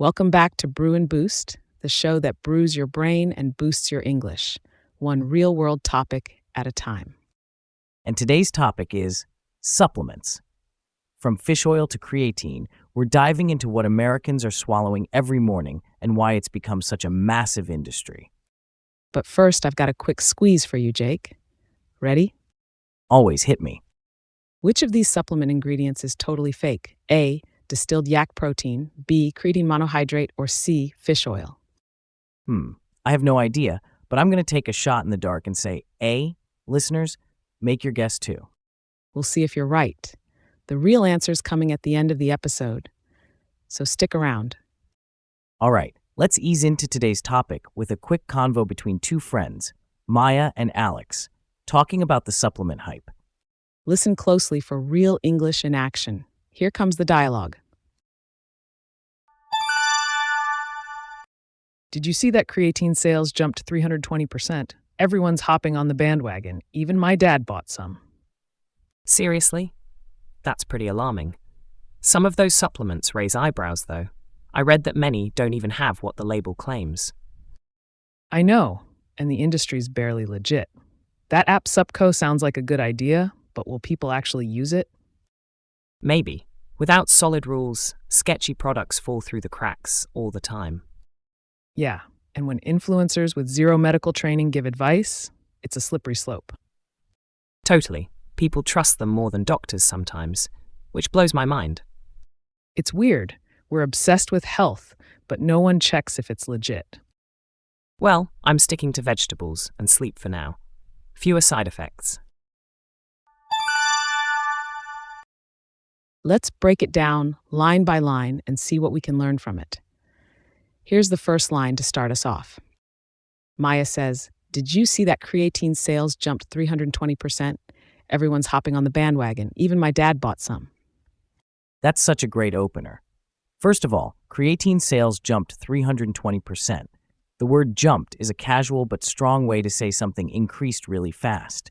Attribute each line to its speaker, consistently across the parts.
Speaker 1: Welcome back to Brew and Boost, the show that brews your brain and boosts your English, one real world topic at a time.
Speaker 2: And today's topic is supplements. From fish oil to creatine, we're diving into what Americans are swallowing every morning and why it's become such a massive industry.
Speaker 1: But first, I've got a quick squeeze for you, Jake. Ready?
Speaker 2: Always hit me.
Speaker 1: Which of these supplement ingredients is totally fake? A. Distilled yak protein, B. Creatine monohydrate, or C. Fish oil?
Speaker 2: I have no idea, but I'm going to take a shot in the dark and say A. Listeners, make your guess too.
Speaker 1: We'll see if you're right. The real answer's coming at the end of the episode, so stick around.
Speaker 2: All right, let's ease into today's topic with a quick convo between two friends, Maya and Alex, talking about the supplement hype.
Speaker 1: Listen closely for real English in action. Here comes the dialogue. Did you see that creatine sales jumped 320%? Everyone's hopping on the bandwagon. Even my dad bought some.
Speaker 3: Seriously? That's pretty alarming. Some of those supplements raise eyebrows, though. I read that many don't even have what the label claims.
Speaker 1: I know, and the industry's barely legit. That app SuppCo sounds like a good idea, but will people actually use it?
Speaker 3: Maybe. Without solid rules, sketchy products fall through the cracks all the time.
Speaker 1: Yeah, and when influencers with zero medical training give advice, it's a slippery slope.
Speaker 3: Totally. People trust them more than doctors sometimes, which blows my mind.
Speaker 1: It's weird. We're obsessed with health, but no one checks if it's legit.
Speaker 3: Well, I'm sticking to vegetables and sleep for now. Fewer side effects.
Speaker 1: Let's break it down line by line and see what we can learn from it. Here's the first line to start us off. Maya says, "Did you see that creatine sales jumped 320%? Everyone's hopping on the bandwagon. Even my dad bought some."
Speaker 2: That's such a great opener. First of all, creatine sales jumped 320%. The word jumped is a casual but strong way to say something increased really fast.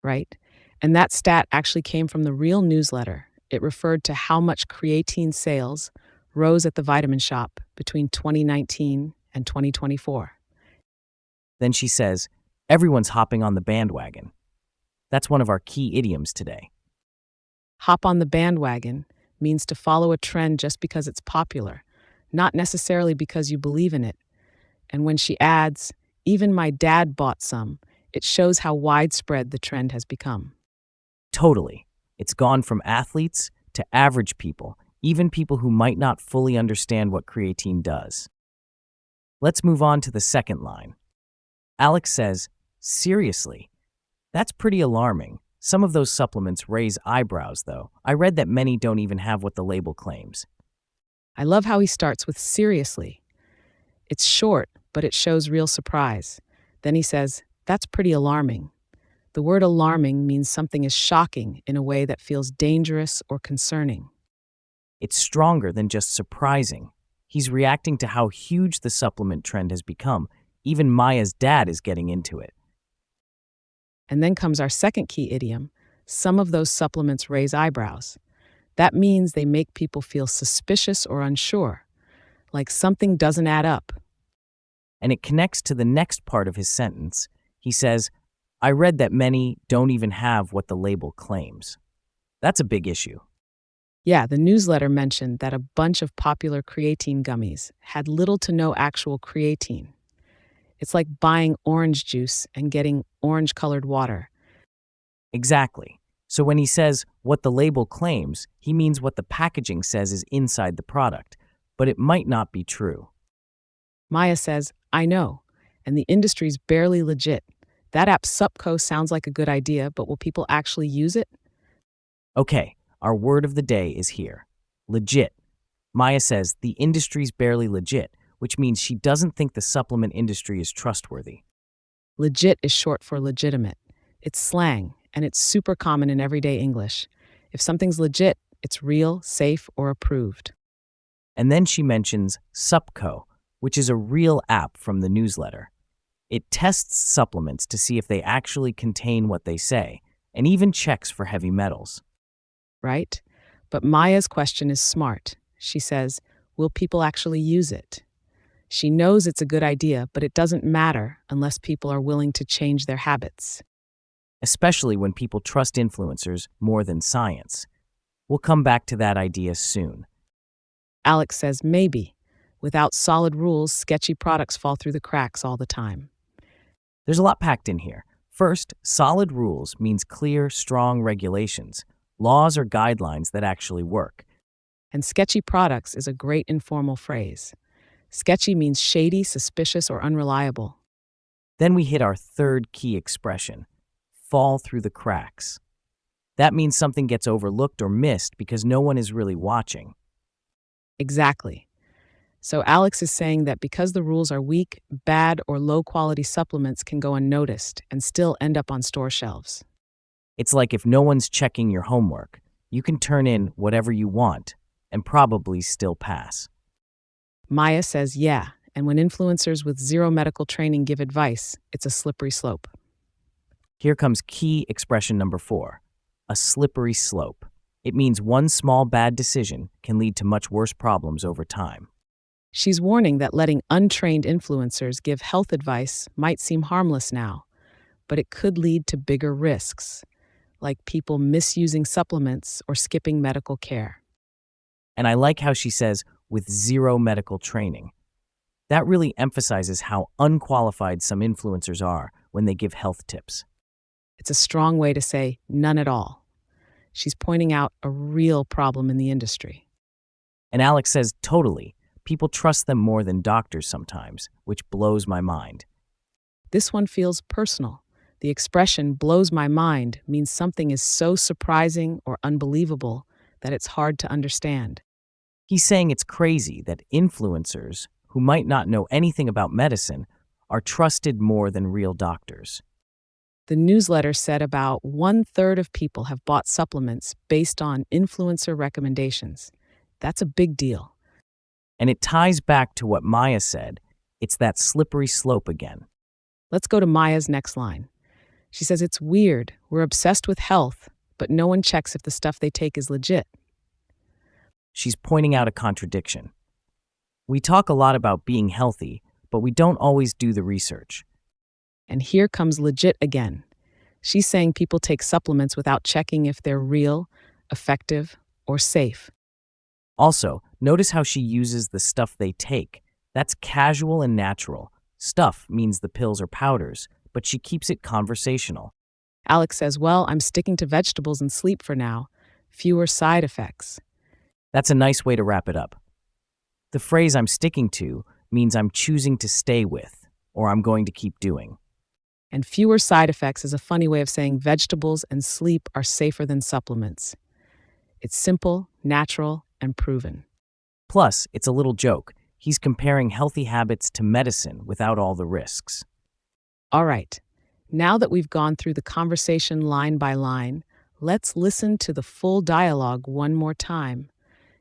Speaker 1: Right? And that stat actually came from the Real newsletter. It referred to how much creatine sales rose at the vitamin shop between 2019 and 2024.
Speaker 2: Then she says, everyone's hopping on the bandwagon. That's one of our key idioms today.
Speaker 1: Hop on the bandwagon means to follow a trend just because it's popular, not necessarily because you believe in it. And when she adds, even my dad bought some, it shows how widespread the trend has become.
Speaker 2: Totally. It's gone from athletes to average people, even people who might not fully understand what creatine does. Let's move on to the second line. Alex says, seriously, that's pretty alarming. Some of those supplements raise eyebrows, though. I read that many don't even have what the label claims.
Speaker 1: I love how he starts with seriously. It's short, but it shows real surprise. Then he says, that's pretty alarming. The word alarming means something is shocking in a way that feels dangerous or concerning.
Speaker 2: It's stronger than just surprising. He's reacting to how huge the supplement trend has become. Even Maya's dad is getting into it.
Speaker 1: And then comes our second key idiom. Some of those supplements raise eyebrows. That means they make people feel suspicious or unsure, like something doesn't add up.
Speaker 2: And it connects to the next part of his sentence. He says, I read that many don't even have what the label claims. That's a big issue.
Speaker 1: Yeah, the newsletter mentioned that a bunch of popular creatine gummies had little to no actual creatine. It's like buying orange juice and getting orange-colored water.
Speaker 2: Exactly. So when he says what the label claims, he means what the packaging says is inside the product, but it might not be true.
Speaker 1: Maya says, I know, and the industry's barely legit. That app SuppCo sounds like a good idea, but will people actually use it?
Speaker 2: Okay, our word of the day is here. Legit. Maya says the industry's barely legit, which means she doesn't think the supplement industry is trustworthy.
Speaker 1: Legit is short for legitimate. It's slang, and it's super common in everyday English. If something's legit, it's real, safe, or approved.
Speaker 2: And then she mentions SuppCo, which is a real app from the newsletter. It tests supplements to see if they actually contain what they say, and even checks for heavy metals.
Speaker 1: Right? But Maya's question is smart. She says, Will people actually use it? She knows it's a good idea, but it doesn't matter unless people are willing to change their habits.
Speaker 2: Especially when people trust influencers more than science. We'll come back to that idea soon.
Speaker 1: Alex says maybe. Without solid rules, sketchy products fall through the cracks all the time.
Speaker 2: There's a lot packed in here. First, solid rules means clear, strong regulations, laws or guidelines that actually work.
Speaker 1: And sketchy products is a great informal phrase. Sketchy means shady, suspicious, or unreliable.
Speaker 2: Then we hit our third key expression, fall through the cracks. That means something gets overlooked or missed because no one is really watching.
Speaker 1: Exactly. So Alex is saying that because the rules are weak, bad or low-quality supplements can go unnoticed and still end up on store shelves.
Speaker 2: It's like if no one's checking your homework, you can turn in whatever you want and probably still pass.
Speaker 1: Maya says yeah, and when influencers with zero medical training give advice, it's a slippery slope.
Speaker 2: Here comes key expression number 4, a slippery slope. It means one small bad decision can lead to much worse problems over time.
Speaker 1: She's warning that letting untrained influencers give health advice might seem harmless now, but it could lead to bigger risks, like people misusing supplements or skipping medical care.
Speaker 2: And I like how she says, with zero medical training. That really emphasizes how unqualified some influencers are when they give health tips.
Speaker 1: It's a strong way to say none at all. She's pointing out a real problem in the industry.
Speaker 2: And Alex says, totally. People trust them more than doctors sometimes, which blows my mind.
Speaker 1: This one feels personal. The expression blows my mind means something is so surprising or unbelievable that it's hard to understand.
Speaker 2: He's saying it's crazy that influencers, who might not know anything about medicine, are trusted more than real doctors.
Speaker 1: The newsletter said about 1/3 of people have bought supplements based on influencer recommendations. That's a big deal.
Speaker 2: And it ties back to what Maya said. It's that slippery slope again.
Speaker 1: Let's go to Maya's next line. She says it's weird. We're obsessed with health, but no one checks if the stuff they take is legit.
Speaker 2: She's pointing out a contradiction. We talk a lot about being healthy, but we don't always do the research.
Speaker 1: And here comes legit again. She's saying people take supplements without checking if they're real, effective, or safe.
Speaker 2: Also, notice how she uses the stuff they take. That's casual and natural. Stuff means the pills or powders, but she keeps it conversational.
Speaker 1: Alex says, well, I'm sticking to vegetables and sleep for now. Fewer side effects.
Speaker 2: That's a nice way to wrap it up. The phrase I'm sticking to means I'm choosing to stay with, or I'm going to keep doing.
Speaker 1: And fewer side effects is a funny way of saying vegetables and sleep are safer than supplements. It's simple, natural, and proven.
Speaker 2: Plus, it's a little joke. He's comparing healthy habits to medicine without all the risks.
Speaker 1: All right, now that we've gone through the conversation line by line, let's listen to the full dialogue one more time.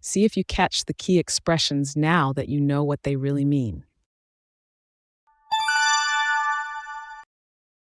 Speaker 1: See if you catch the key expressions now that you know what they really mean.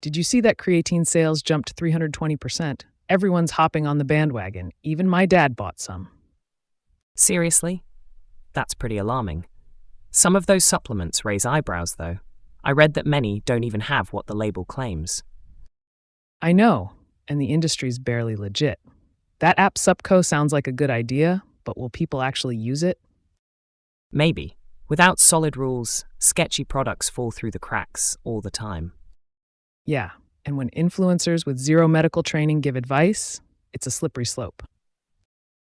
Speaker 1: Did you see that creatine sales jumped 320%? Everyone's hopping on the bandwagon. Even my dad bought some.
Speaker 3: Seriously? That's pretty alarming. Some of those supplements raise eyebrows, though. I read that many don't even have what the label claims.
Speaker 1: I know, and the industry's barely legit. That app SuppCo sounds like a good idea, but will people actually use it?
Speaker 3: Maybe. Without solid rules, sketchy products fall through the cracks all the time.
Speaker 1: Yeah, and when influencers with zero medical training give advice, it's a slippery slope.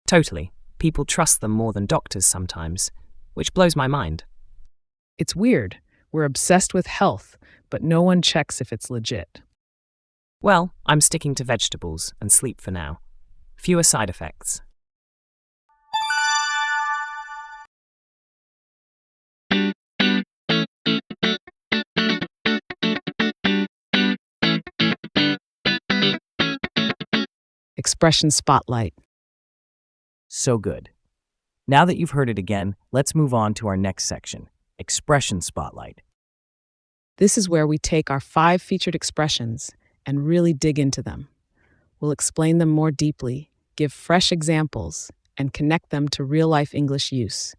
Speaker 3: Totally. People trust them more than doctors sometimes, which blows my mind.
Speaker 1: It's weird. We're obsessed with health, but no one checks if it's legit.
Speaker 3: Well, I'm sticking to vegetables and sleep for now. Fewer side effects.
Speaker 1: Expression spotlight.
Speaker 2: So good. Now that you've heard it again, let's move on to our next section, expression spotlight.
Speaker 1: This is where we take our 5 featured expressions and really dig into them. We'll explain them more deeply, give fresh examples, and connect them to real-life English use.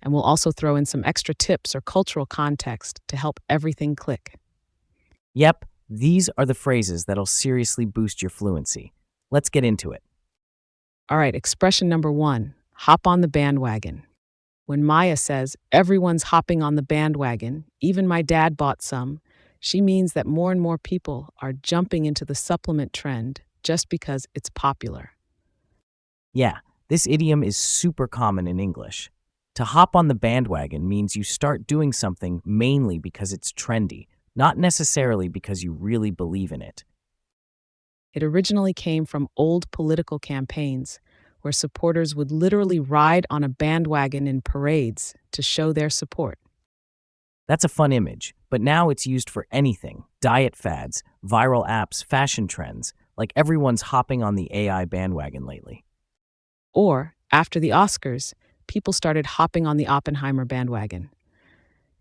Speaker 1: And we'll also throw in some extra tips or cultural context to help everything click.
Speaker 2: Yep, these are the phrases that'll seriously boost your fluency. Let's get into it.
Speaker 1: All right, expression number 1, hop on the bandwagon. When Maya says, everyone's hopping on the bandwagon, even my dad bought some, she means that more and more people are jumping into the supplement trend just because it's popular.
Speaker 2: Yeah, this idiom is super common in English. To hop on the bandwagon means you start doing something mainly because it's trendy, not necessarily because you really believe in it.
Speaker 1: It originally came from old political campaigns where supporters would literally ride on a bandwagon in parades to show their support.
Speaker 2: That's a fun image, but now it's used for anything: diet fads, viral apps, fashion trends, like everyone's hopping on the AI bandwagon lately.
Speaker 1: Or, after the Oscars, people started hopping on the Oppenheimer bandwagon.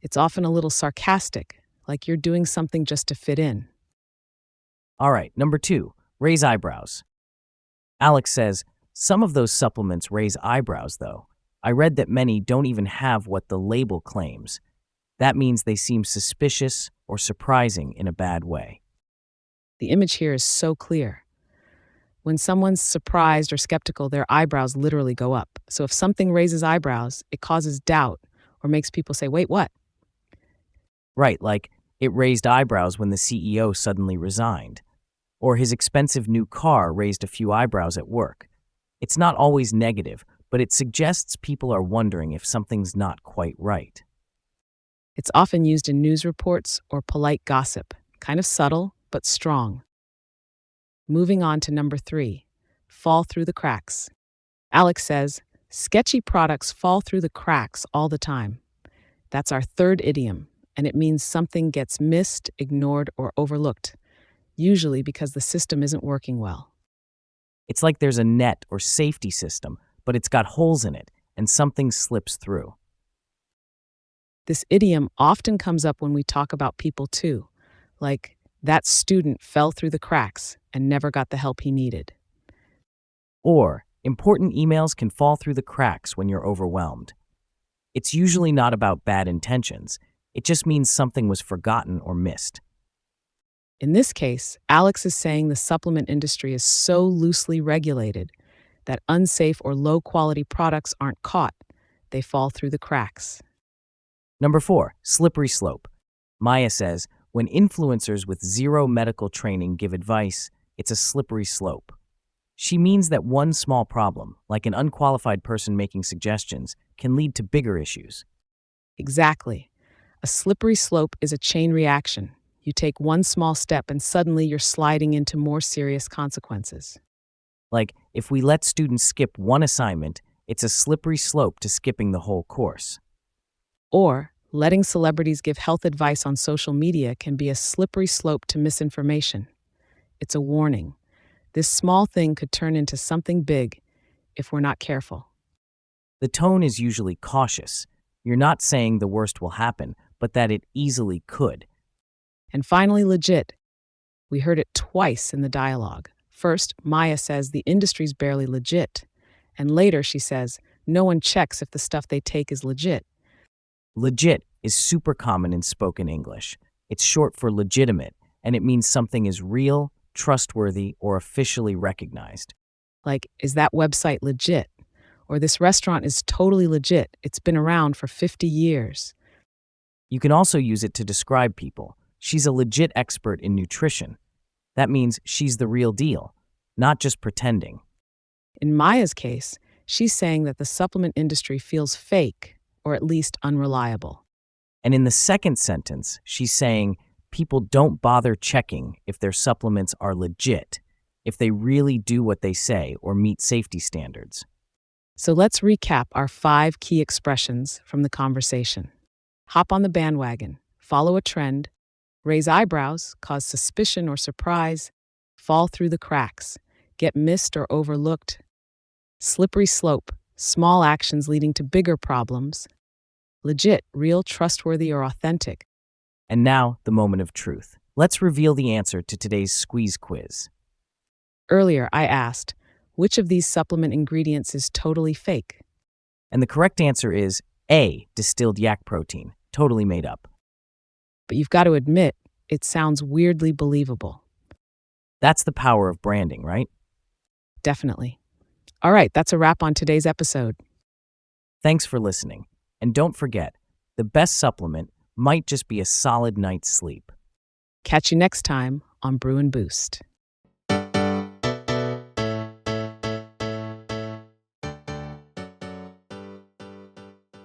Speaker 1: It's often a little sarcastic, like you're doing something just to fit in.
Speaker 2: All right, number 2, raise eyebrows. Alex says, some of those supplements raise eyebrows, though. I read that many don't even have what the label claims. That means they seem suspicious or surprising in a bad way.
Speaker 1: The image here is so clear. When someone's surprised or skeptical, their eyebrows literally go up. So if something raises eyebrows, it causes doubt or makes people say, wait, what?
Speaker 2: Right, like it raised eyebrows when the CEO suddenly resigned, or his expensive new car raised a few eyebrows at work. It's not always negative, but it suggests people are wondering if something's not quite right.
Speaker 1: It's often used in news reports or polite gossip, kind of subtle but strong. Moving on to number 3, fall through the cracks. Alex says, sketchy products fall through the cracks all the time. That's our third idiom, and it means something gets missed, ignored, or overlooked, usually because the system isn't working well.
Speaker 2: It's like there's a net or safety system, but it's got holes in it, and something slips through.
Speaker 1: This idiom often comes up when we talk about people too, like, that student fell through the cracks and never got the help he needed.
Speaker 2: Or, important emails can fall through the cracks when you're overwhelmed. It's usually not about bad intentions. It just means something was forgotten or missed.
Speaker 1: In this case, Alex is saying the supplement industry is so loosely regulated that unsafe or low-quality products aren't caught. They fall through the cracks.
Speaker 2: Number 4, slippery slope. Maya says, when influencers with zero medical training give advice, it's a slippery slope. She means that one small problem, like an unqualified person making suggestions, can lead to bigger issues.
Speaker 1: Exactly. A slippery slope is a chain reaction. You take one small step and suddenly you're sliding into more serious consequences.
Speaker 2: Like, if we let students skip one assignment, it's a slippery slope to skipping the whole course.
Speaker 1: Or, letting celebrities give health advice on social media can be a slippery slope to misinformation. It's a warning. This small thing could turn into something big if we're not careful.
Speaker 2: The tone is usually cautious. You're not saying the worst will happen, but that it easily could.
Speaker 1: And finally, legit. We heard it twice in the dialogue. First, Maya says the industry's barely legit. And later she says, no one checks if the stuff they take is legit.
Speaker 2: Legit is super common in spoken English. It's short for legitimate, and it means something is real, trustworthy, or officially recognized.
Speaker 1: Like, is that website legit? Or this restaurant is totally legit. It's been around for 50 years.
Speaker 2: You can also use it to describe people. She's a legit expert in nutrition. That means she's the real deal, not just pretending.
Speaker 1: In Maya's case, she's saying that the supplement industry feels fake, or at least unreliable.
Speaker 2: And in the second sentence, she's saying people don't bother checking if their supplements are legit, if they really do what they say or meet safety standards.
Speaker 1: So let's recap our 5 key expressions from the conversation. Hop on the bandwagon, follow a trend, raise eyebrows, cause suspicion or surprise, fall through the cracks, get missed or overlooked, slippery slope, small actions leading to bigger problems, legit, real, trustworthy, or authentic.
Speaker 2: And now, the moment of truth. Let's reveal the answer to today's squeeze quiz.
Speaker 1: Earlier, I asked, which of these supplement ingredients is totally fake?
Speaker 2: And the correct answer is A. Distilled yak protein, totally made up.
Speaker 1: But you've got to admit, it sounds weirdly believable.
Speaker 2: That's the power of branding, right?
Speaker 1: Definitely. All right, that's a wrap on today's episode.
Speaker 2: Thanks for listening. And don't forget, the best supplement might just be a solid night's sleep.
Speaker 1: Catch you next time on Brew and Boost.